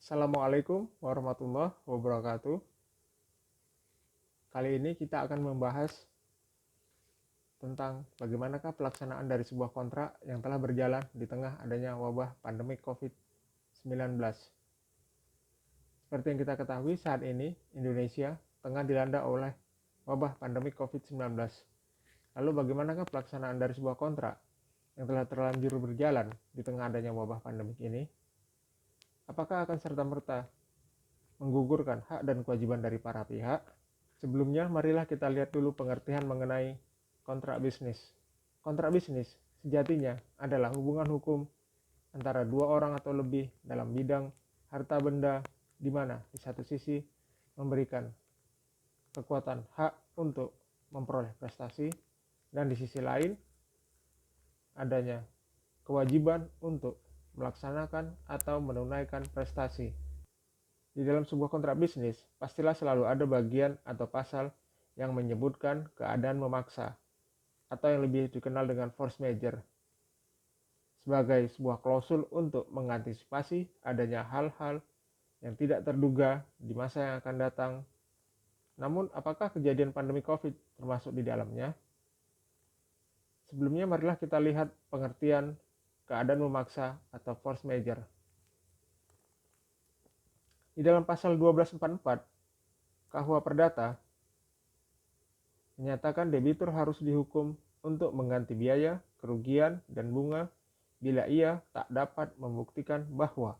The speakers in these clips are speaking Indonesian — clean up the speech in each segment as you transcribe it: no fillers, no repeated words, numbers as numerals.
Assalamualaikum warahmatullahi wabarakatuh. Kali ini kita akan membahas tentang bagaimanakah pelaksanaan dari sebuah kontrak yang telah berjalan di tengah adanya wabah pandemi COVID-19. Seperti yang kita ketahui, saat ini Indonesia tengah dilanda oleh wabah pandemi COVID-19. Lalu bagaimanakah pelaksanaan dari sebuah kontrak yang telah terlanjur berjalan di tengah adanya wabah pandemi ini? Apakah akan serta-merta menggugurkan hak dan kewajiban dari para pihak? Sebelumnya, marilah kita lihat dulu pengertian mengenai kontrak bisnis. Kontrak bisnis sejatinya adalah hubungan hukum antara dua orang atau lebih dalam bidang harta benda, di mana di satu sisi memberikan kekuatan hak untuk memperoleh prestasi, dan di sisi lain adanya kewajiban untuk melaksanakan atau menunaikan prestasi. Di dalam sebuah kontrak bisnis, pastilah selalu ada bagian atau pasal yang menyebutkan keadaan memaksa, atau yang lebih dikenal dengan force majeure, sebagai sebuah klausul untuk mengantisipasi adanya hal-hal yang tidak terduga di masa yang akan datang. Namun, apakah kejadian pandemi COVID termasuk di dalamnya? Sebelumnya, marilah kita lihat pengertian keadaan memaksa atau force majeure. Di dalam pasal 1244 KUH Perdata menyatakan debitur harus dihukum untuk mengganti biaya, kerugian, dan bunga bila ia tak dapat membuktikan bahwa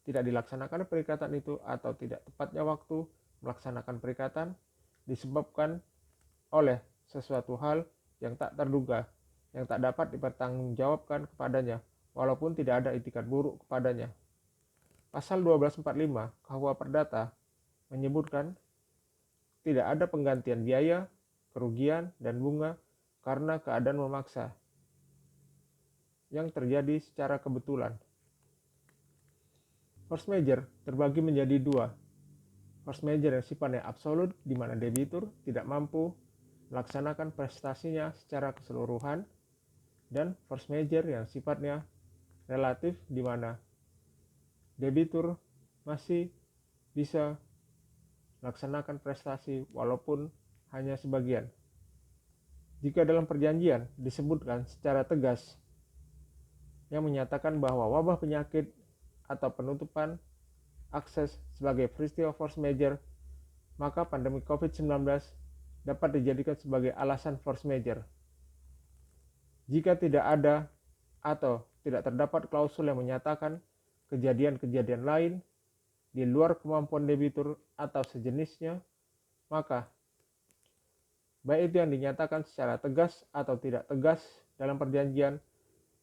tidak dilaksanakan perikatan itu atau tidak tepatnya waktu melaksanakan perikatan disebabkan oleh sesuatu hal yang tak terduga yang tak dapat dipertanggungjawabkan kepadanya, walaupun tidak ada itikat buruk kepadanya. Pasal 1245 KUH Perdata menyebutkan tidak ada penggantian biaya, kerugian, dan bunga karena keadaan memaksa yang terjadi secara kebetulan. Force majeure terbagi menjadi dua. Force majeure yang sifatnya absolut, di mana debitur tidak mampu melaksanakan prestasinya secara keseluruhan, dan force majeure yang sifatnya relatif, di mana debitur masih bisa melaksanakan prestasi walaupun hanya sebagian. Jika dalam perjanjian disebutkan secara tegas yang menyatakan bahwa wabah penyakit atau penutupan akses sebagai peristiwa force majeure, maka pandemi COVID-19 dapat dijadikan sebagai alasan force majeure. Jika tidak ada atau tidak terdapat klausul yang menyatakan kejadian-kejadian lain di luar kemampuan debitur atau sejenisnya, maka baik itu yang dinyatakan secara tegas atau tidak tegas dalam perjanjian,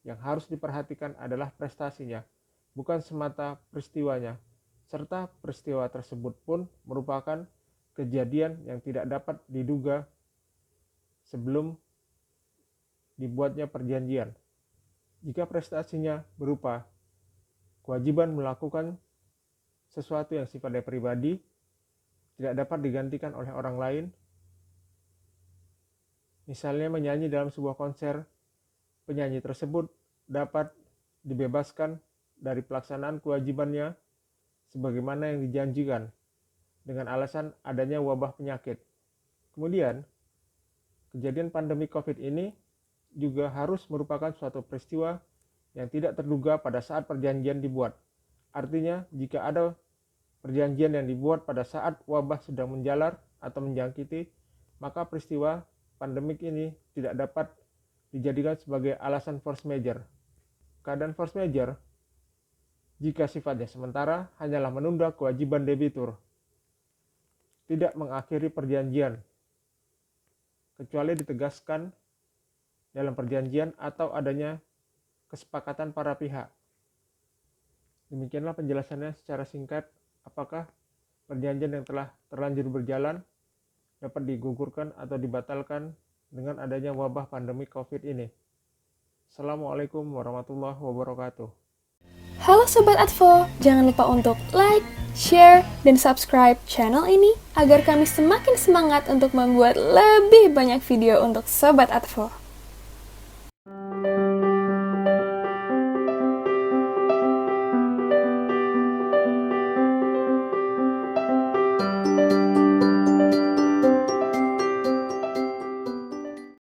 yang harus diperhatikan adalah prestasinya, bukan semata peristiwanya, serta peristiwa tersebut pun merupakan kejadian yang tidak dapat diduga sebelum dibuatnya perjanjian. Jika prestasinya berupa kewajiban melakukan sesuatu yang sifatnya pribadi, tidak dapat digantikan oleh orang lain, misalnya menyanyi dalam sebuah konser, penyanyi tersebut dapat dibebaskan dari pelaksanaan kewajibannya sebagaimana yang dijanjikan dengan alasan adanya wabah penyakit. Kemudian, kejadian pandemi COVID ini juga harus merupakan suatu peristiwa yang tidak terduga pada saat perjanjian dibuat. Artinya, jika ada perjanjian yang dibuat pada saat wabah sedang menjalar atau menjangkiti, maka peristiwa pandemik ini tidak dapat dijadikan sebagai alasan force majeure. Keadaan force majeure, jika sifatnya sementara, hanyalah menunda kewajiban debitur, tidak mengakhiri perjanjian, kecuali ditegaskan dalam perjanjian atau adanya kesepakatan para pihak. Demikianlah penjelasannya secara singkat. Apakah perjanjian yang telah terlanjur berjalan dapat digugurkan atau dibatalkan dengan adanya wabah pandemi COVID ini? Assalamualaikum warahmatullahi wabarakatuh. Halo Sobat Advo, jangan lupa untuk like, share, dan subscribe channel ini agar kami semakin semangat untuk membuat lebih banyak video untuk Sobat Advo.